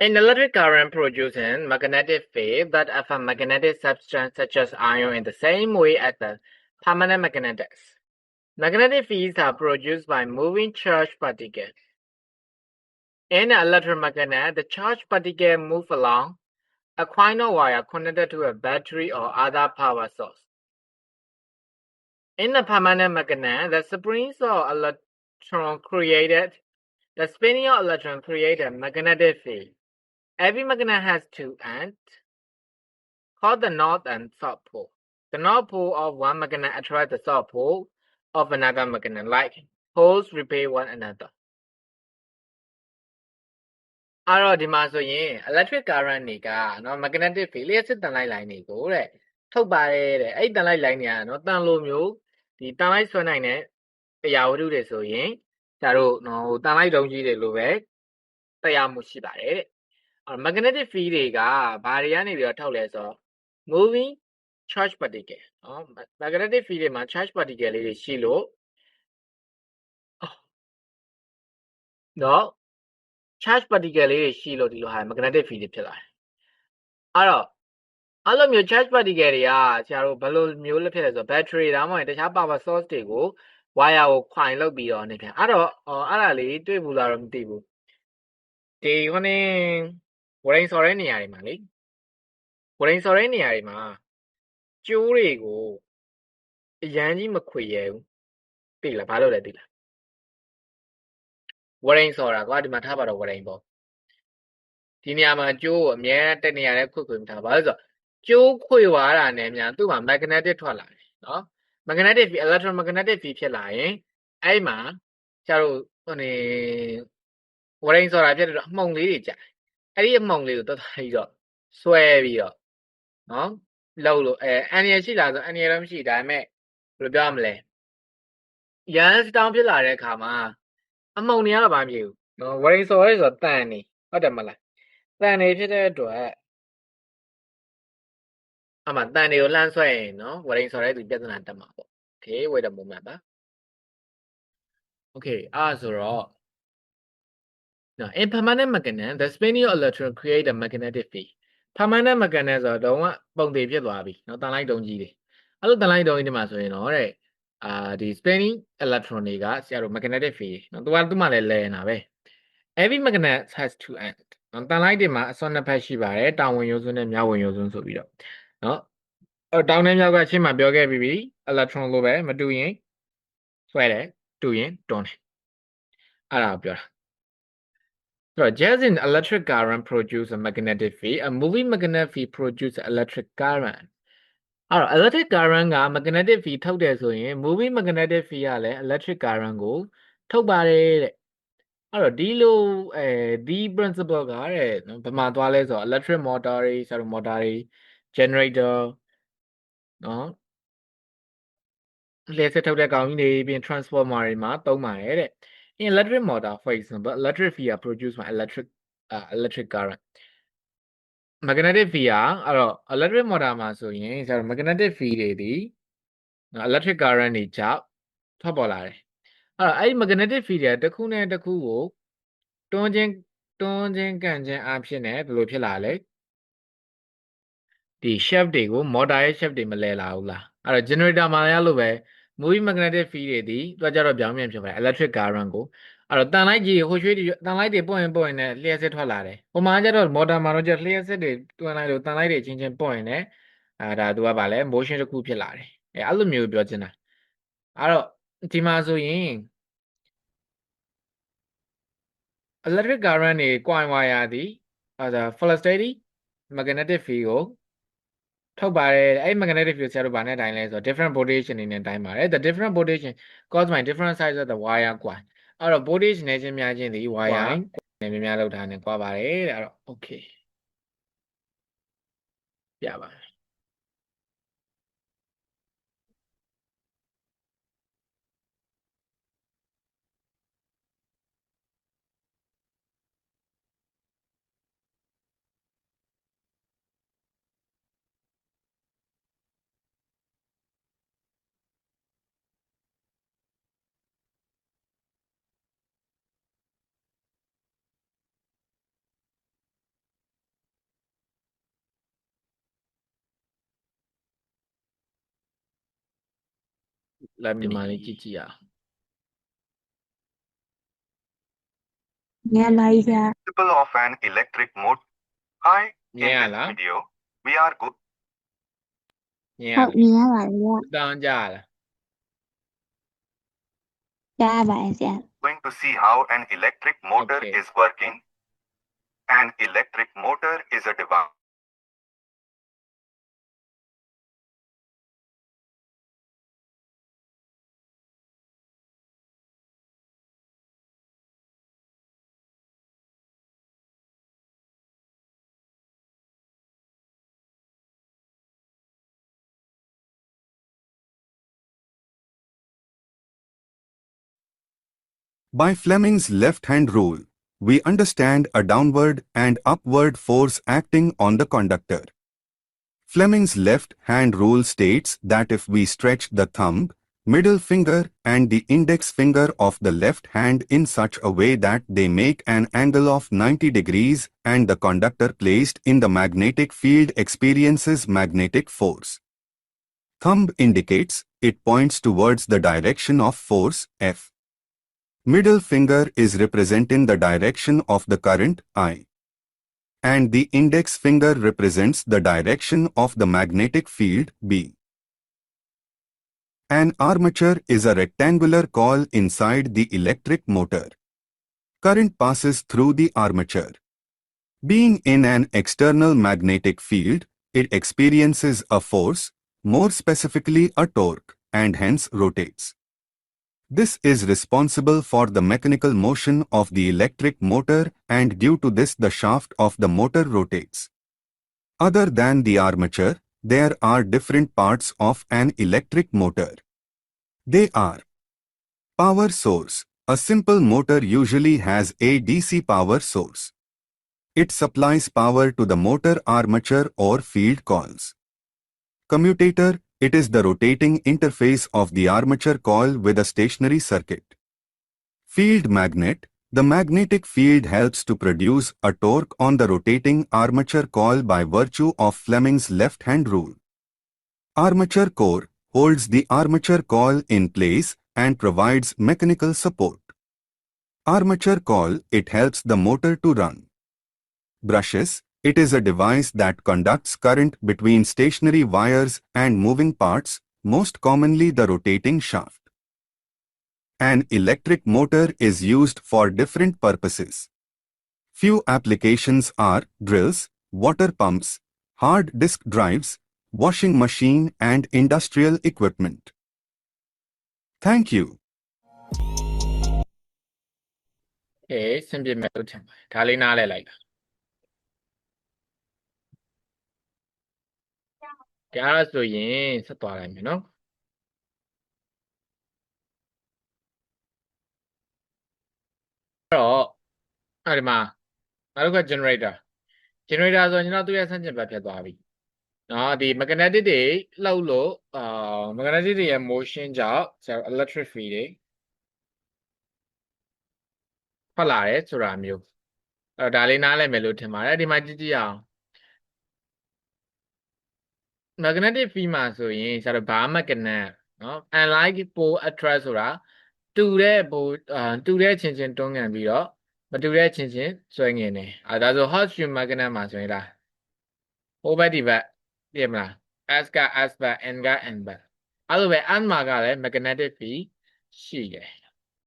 An electric current produces magnetic field that affect magnetic substance such as iron in the same way as the permanent magnets. Magnetic fields are produced by moving charged particles. In an electromagnet, the charged particles move along a coil or wire connected to a battery or other power source. In a permanent magnet, the springs or electron created the spinning electron create a magnetic field. Every magnet has two ends, called the north and south pole. The north pole of one magnet attracts the south pole of another magnet, like poles repel one another. အဲ့တော့ဒီမှာဆိုရင် electric current တွေကနော် magnetic field လျှက်စစ်တန်လိုက်လိုင်းတွေကိုတဲ့ထုတ်ပါတယ်တဲ့အဲ့တန်လိုက်လိုင်းတွေကနော်တန်လိုမျိုးဒီတန်လိုက်ဆွဲနိုင်တဲ့အရာဝတ္ထုတွေဆိုရင်ဒါတို့နော်ဟိုတန်လိုက်တုံးကြီးတွေလိုပဲတရားမှုရှိပါတယ်တဲ့အဲ့ magnetic field တွေကဘာတွေကနေပြီးတော့ထုတ်လဲဆိုတော့ moving charge particle နော် magnetic field တွေမှာ charge particle လေးတွေရှိလို့နော် charge particle လေးတွေရှိလို့ဒီလိုဟာ magnetic field တွေဖြစ်လာတယ်အဲ့တော့အဲ့လိုမျိုး charge particle တွေကဆရာတို့ဘယ်လိုမျိုးလက်ဖြစ်လဲဆိုတော့ battery ဒါမှမဟုတ်တခြား power source တွေကို wire ကိုခွိုင်လုပ်ပြီးတော့နေပြန်အဲ့တော့အဲ့ဒါလေးတွေ့ဘူးလားတော့မသိဘူးဒီခုနေဝရိန်စော်တဲ့နေရာတွေမှာလေဝရိန်စော်တဲ့နေရာတွေမှာကျိုးတွေကိုအရန်ကြီးမခွေရဲဘူးသိလားဘာလို့လဲသိလားဝရိန်စော်တာကွာဒီမှာထားပါတော့ဝရိန်ပေါ့ဒီနေရာမှာကျိုးကိုအမြဲတနေရာနဲ့ခွေမထားဘာလို့ဆိုတော့ကျိုးခွေသွားတာနဲ့များသူ့မှာ magnetic ထွက်လာတယ်နော် magnetic field electromagnetic field ဖြစ်လာရင်အဲ့မှာကျတို့ဟိုနေဝရိန်စော်တာဖြစ်တော့အမှုန်လေးတွေကြာအဲ့ဒီအမှုန်လေးကိုတော်တော်ကြီးတော့ဆွဲပြီးတော့နော်လှုပ်လို့အန်ရရှိလာဆိုအန်ရတော့မရှိဒါပေမဲ့ဘယ်လိုပြောရမလဲရန်စတောင်းဖြစ်လာတဲ့အခါမှာအမှုန်တွေကတော့ဘာမှမဖြစ်ဘူးနော်ဝရိန်စော်ရဲဆိုတော့တန်နေဟုတ်တယ်မလားတန်နေဖြစ်တဲ့အတွက်အမှတန်တွေကိုလှမ်းဆွဲရင်နော်ဝရိန်စော်ရဲသူပြဿနာတက်မှာပေါ့ okay wait a moment ပါ okay အဲ့ဆိုတော့Now, in permanent magnet, the spinning electron create a magnetic field. Permanent magnet ဆိုတော့ပုံသေးဖြစ်သွားပြီเนาะတန်လိုက်တုံးကြီးတွေအဲ့လိုတန်လိုက်တုံးကြီးတွေမှာဆိုရင်တော့တဲ့ဒီ spinning electron တွေကဆရာတို့ magnetic field เนาะသူမှလည်းလဲနေတာပဲ every magnet has two ends เนาะတန်လိုက်တွေမှာအစွမ်းနှစ်ဖက်ရှိပါတယ်တောင်ဝင်ရိုးစွန်းနဲ့မြောက်ဝင်ရိုးစွန်းဆိုပြီးတော့เนาะတောင်နဲ့မြောက်ကရှင်းမှပြောခဲ့ပြီးပြီ electron လိုပဲမတူရင်ဆွဲတယ်တူရင်တွန်းတယ်အဲ့ဒါကိုပြောတာSo, just in electric current produce a magnetic field, a moving magnetic field produce electric current. အဲ့တော့ electric current က magnetic field ထုတ်တယ်ဆိုရင် moving magnetic field ကလည်း electric current ကိုထုတ်ပါတယ်တဲ့အဲ့တော့ဒီလိုဒီ principle ကတဲ့ဘယ်မှာသွားလဲဆိုတော့ electric motor တွေဆရာတို့ motor တွေ generator နော်လျှက်စစ်ထုတ်တဲ့ကောင်ကြီးတွေပြီး transformer တွေမှာသုံးပါတယ်တဲ့ in electric motor for example electric field are produced by electric current magnetic field အဲ့တော့ electric motor မှာဆိုရင်ဆရာတို့ magnetic field တွေဒီ electric current တွေကြောင့်ထွက်ပေါ်လာတယ်အဲ့တော့အဲ့ magnetic field တွေတစ်ခုနဲ့တစ်ခုကိုတွန်းချင်းကန်ချင်းအားဖြင့်ねဘယ်လိုဖြစ်လာလဲဒီ shaft တွေကို motor ရဲ့ shaft တွေမလဲလာဘူးလားအဲ့တော့ generator မှာလည်းလို့ပဲ moving magnetic field တွေဒီသူကကြတော့ပြောင်းပြန်ဖြစ်ပါတယ် electric current ကိုအဲ့တော့တန်လိုက်ကြီးဟိုရွှေတန်လိုက်တွေပွင့်နဲ့လျှက်စစ်ထွက်လာတယ်ဟိုမှာကျတော့ motor မှာတော့ကျလျှက်စစ်တွေတွန်းလိုက်လို့တန်လိုက်တွေချင်းပွင့်နေဒါသူကဗာလဲ motion တစ်ခုဖြစ်လာတယ်အဲ့လိုမျိုးပြောချင်တာအဲ့တော့ဒီမှာဆိုရင် electric current တွေ coil wire သည်ဒါ electrostatic magnetic field ကိုထုတ်ပါတယ်အဲ့ magnetic field ဆရာတို့ဗာနဲ့တိုင်းလဲဆိုတော့ different voltage အနေနဲ့တိုင်းပါတယ် the different voltage caused by different size of the wire coil အဲ့တော့ voltage နဲ့ချင်းများချင်းဒီ wire နဲ့များလောက်တာနဲ့ကွာပါတယ်တဲ့အဲ့တော့ okay ပြပါ လာမြန်မာလေးကြည့်ကြည့်အောင် nghe lại ra Principle of an electric motor. Hi, in Yeah, this la. video, we are မြင်ရ không nghe lại ra တောင်းကြလား ra vậy sẽ going to see how an electric motor Okay. is working. An electric motor is a device By Fleming's left-hand rule, we understand a downward and upward force acting on the conductor. Fleming's left-hand rule states that if we stretch the thumb, middle finger and the index finger of the left hand in such a way that they make an angle of 90 degrees and the conductor placed in the magnetic field experiences magnetic force. Thumb indicates, it points towards the direction of force, F. Middle finger is representing the direction of the current, I. And the index finger represents the direction of the magnetic field, B. An armature is a rectangular coil inside the electric motor. Current passes through the armature. Being in an external magnetic field, it experiences a force, more specifically a torque, and hence rotates. This is responsible for the mechanical motion of the electric motor, and due to this the shaft of the motor rotates. Other than the armature, there are different parts of an electric motor. They are power source. A simple motor usually has a DC power source. It supplies power to the motor armature or field coils. Commutator. It is the rotating interface of the armature coil with a stationary circuit. Field magnet. The magnetic field helps to produce a torque on the rotating armature coil by virtue of Fleming's left-hand rule. Armature core holds the armature coil in place and provides mechanical support. Armature coil, it helps the motor to run. Brushes. It is a device that conducts current between stationary wires and moving parts, most commonly the rotating shaft. An electric motor is used for different purposes. Few applications are drills, water pumps, hard disk drives, washing machine and industrial equipment. Thank you. โอเคဆင်ပြေမယ်လို့ထင်ပါတယ်ဒါလေးနားလဲလိုက်တာဒါဆိုရင်ဆက်သွားလိုက်မယ်နော်အဲ့တော့အဲ့ဒီမှာနောက်တစ်ခါ generator ဆိုရင်ကျွန်တော်သူ့ရဲ့ဆန့်ကျင်ဘက်ဖြစ်သွားပြီနော်ဒီ magnetic တွေလှုပ်လို့magnetic တွေရဲ့ motion ကြောင့် electric field တွေထွက်လာတယ်ဆိုတာမျိုးအဲ့တော့ဒါလေးနားလည်မယ်လို့ထင်ပါတယ်ဒီမှာကြည့်ကြည့်အောင် magnetic field မှာဆိုရင်ဆရာတို့ဘာ magnet နော် unlike pole attract ဆိုတာတူတဲ့ချင်းချင်းတွန်းကန်ပြီးတော့မတူတဲ့ချင်းချင်းဆွဲငင်တယ်ဒါဆို horseshoe magnet မှာဆိုရင်ဒါဟိုဘက်ဒီဘက်သိရမလား S က S ဘက် N က N ဘက်အဲ့လိုပဲ N မှာကလည်း magnetic field ရှိတယ်